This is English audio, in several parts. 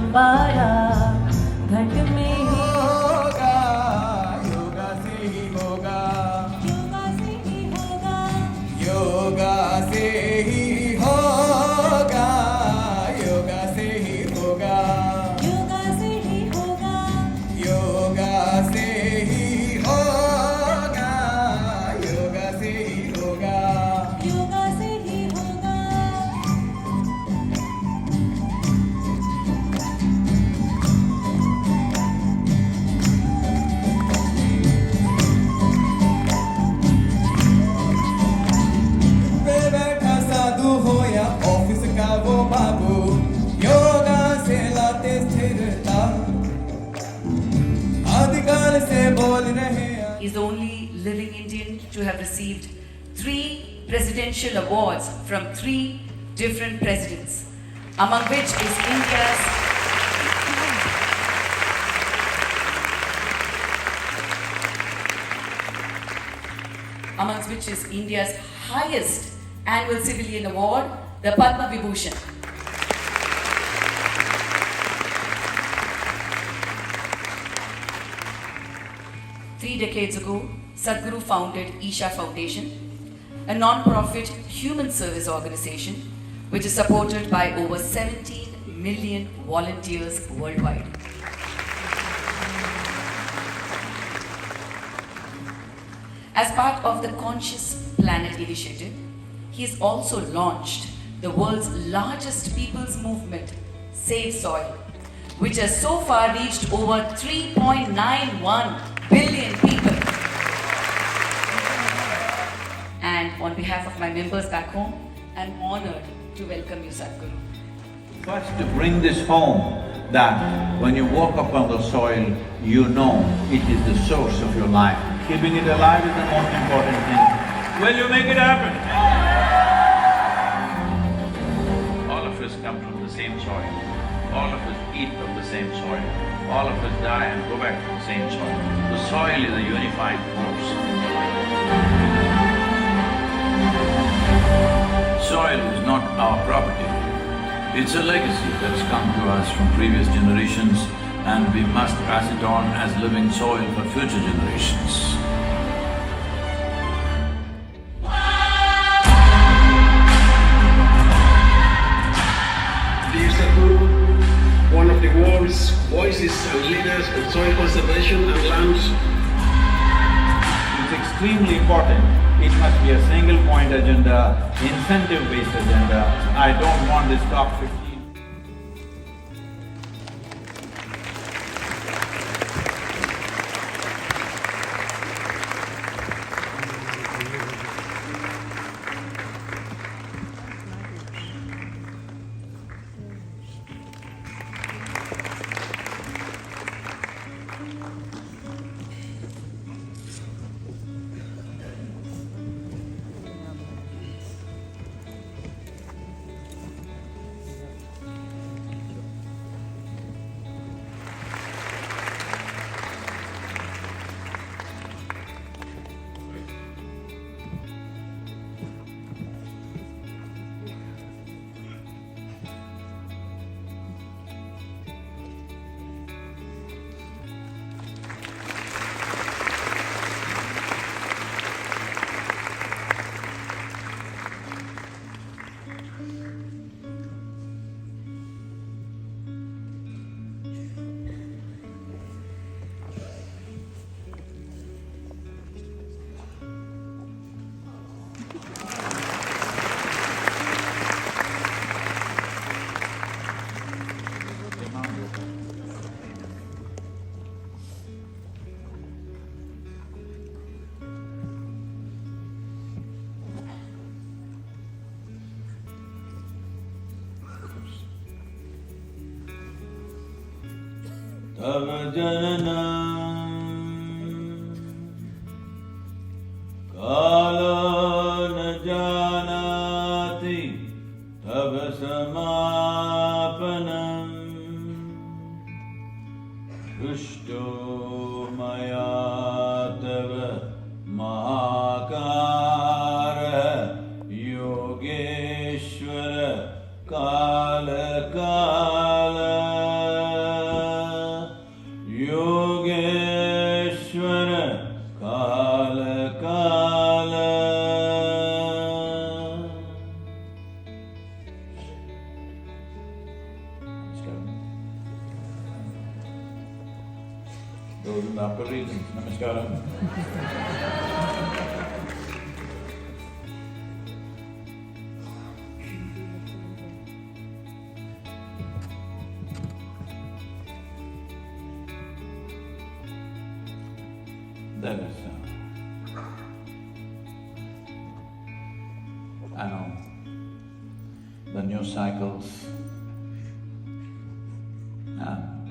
अंबारा घट में ही होगा, योगा से ही होगा, योगा से ही होगा, योगा से ही होगा, योगा से ही होगा, योगा से ही होगा, योगा से ही होगा, योगा से ही होगा। योगा से ही होगा। पे बैठा साधु हो या ऑफिस का वो बाबू, योगा से लाते स्थिरता, आदिकाल से बोल रहे Is the only living Indian to have received 3 presidential awards from 3 different presidents, among which is India's highest annual civilian award, the Padma Vibhushan. Three decades ago, Sadhguru founded Isha Foundation, a non-profit human service organization which is supported by over 17 million volunteers worldwide. As part of the Conscious Planet initiative, he has also launched the world's largest people's movement, Save Soil, which has so far reached over 3.91 billion people. And on behalf of my members back home, I'm honored to welcome you, Sadhguru. First, to bring this home, that when you walk upon the soil, you know it is the source of your life. Keeping it alive is the most important thing. Will you make it happen? All of us come from the same soil. All of us eat from the same soil. All of us die and go back to the same soil. The soil is a unified force. Soil is not our property. It's a legacy that has come to us from previous generations, and we must pass it on as living soil for future generations. Dear Sadhguru, one of the world's voices and leaders in soil conservation and lands. It's extremely important. It must be a single point agenda, incentive-based agenda. I don't want this top 15. तव जननं कालो न जानाति तव समापनम् दृष्टो मया तव महाकारः Yogeshwar कालकाल Those in the upper regions, namaskaram. There is, I know, the news cycles and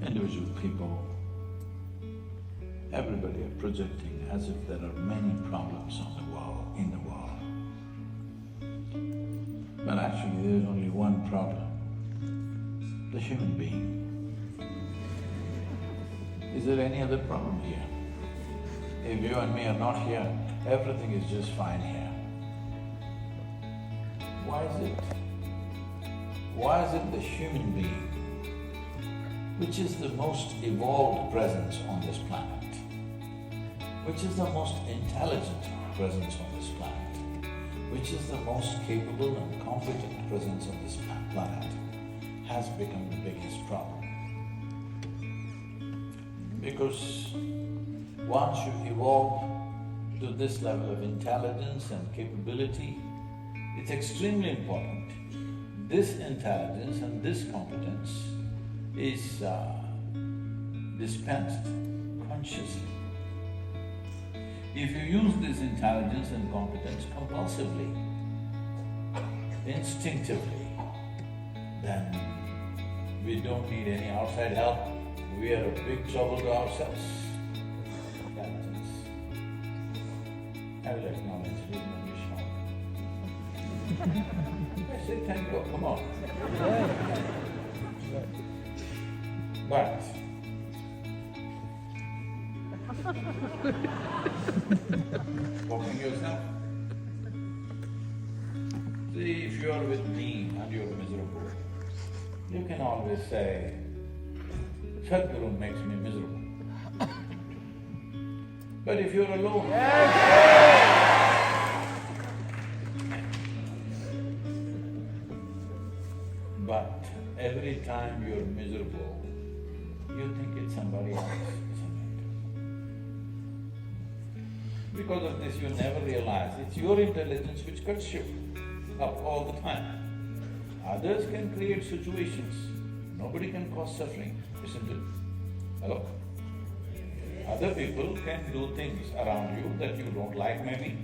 individual people, everybody are projecting as if there are many problems on the world, in the world. But actually there is only one problem, the human being. Is there any other problem here? If you and me are not here, everything is just fine here. Why is it? Why is it the human being, which is the most evolved presence on this planet, which is the most intelligent presence on this planet, which is the most capable and competent presence on this planet, has become the biggest problem? Because once you evolve to this level of intelligence and capability, it's extremely important. This intelligence and this competence is dispensed consciously. If you use this intelligence and competence compulsively, instinctively, then we don't need any outside help. We are a big trouble to ourselves. Intelligence. I will acknowledge it in Vishnu. I say thank you, come on. But open yourself. See, if you are with me and you are miserable, you can always say, Sadhguru makes me miserable. But if you're alone, but every time you're miserable, you think it's somebody else, isn't it? Because of this, you never realize it's your intelligence which cuts you up all the time. Others can create situations, nobody can cause suffering, isn't it? Hello? Other people can do things around you that you don't like maybe,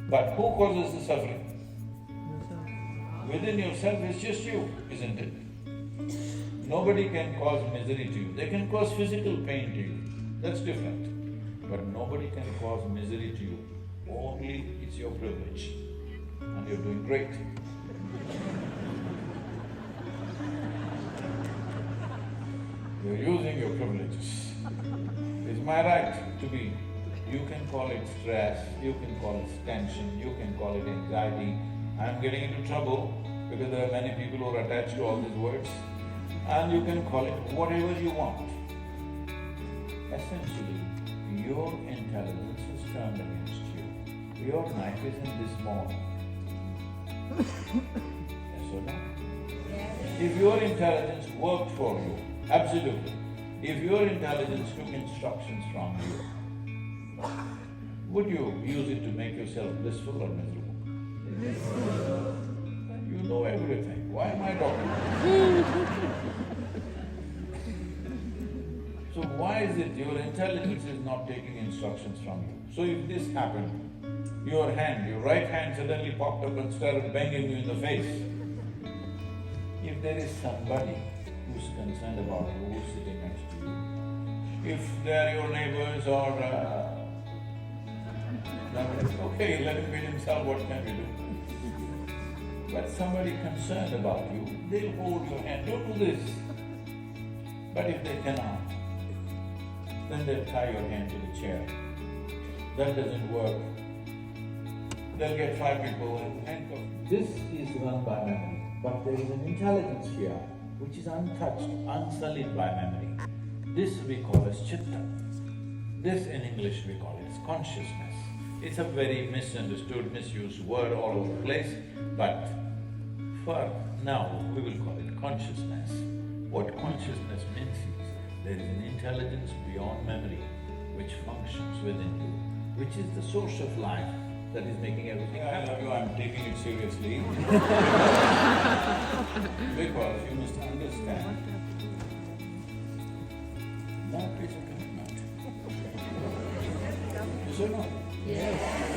but who causes the suffering? Within yourself is just you, isn't it? Nobody can cause misery to you, they can cause physical pain to you, that's different. But nobody can cause misery to you, only it's your privilege, and you're doing great. You're using your privileges. It's my right to be. You can call it stress, you can call it tension, you can call it anxiety. I'm getting into trouble because there are many people who are attached to all these words. And you can call it whatever you want. Essentially, your intelligence is turned against you. Your knife is in this bone. Yes or no? If your intelligence worked for you, absolutely. If your intelligence took instructions from you, would you use it to make yourself blissful or miserable? You know everything. Why am I talking? So why is it your intelligence is not taking instructions from you? So if this happened, your right hand suddenly popped up and started banging you in the face. If there is somebody who's concerned about you, who's sitting next to you, if they're your neighbors or okay, let him beat himself, what can we do? But somebody concerned about you, they'll hold your hand, don't do this. But if they cannot, then they'll tie your hand to the chair. That doesn't work. They'll get 5 people and handcuff. This is run by memory, but there is an intelligence here which is untouched, unsullied by memory. This we call as chitta. This in English we call it as consciousness. It's a very misunderstood, misused word all over the place, but for now we will call it consciousness. What consciousness means is There is an intelligence beyond memory which functions within you, which is the source of life that is making everything happen. I love you, I'm taking it seriously. Because you must understand, that is a commitment. Yes or no? Yes.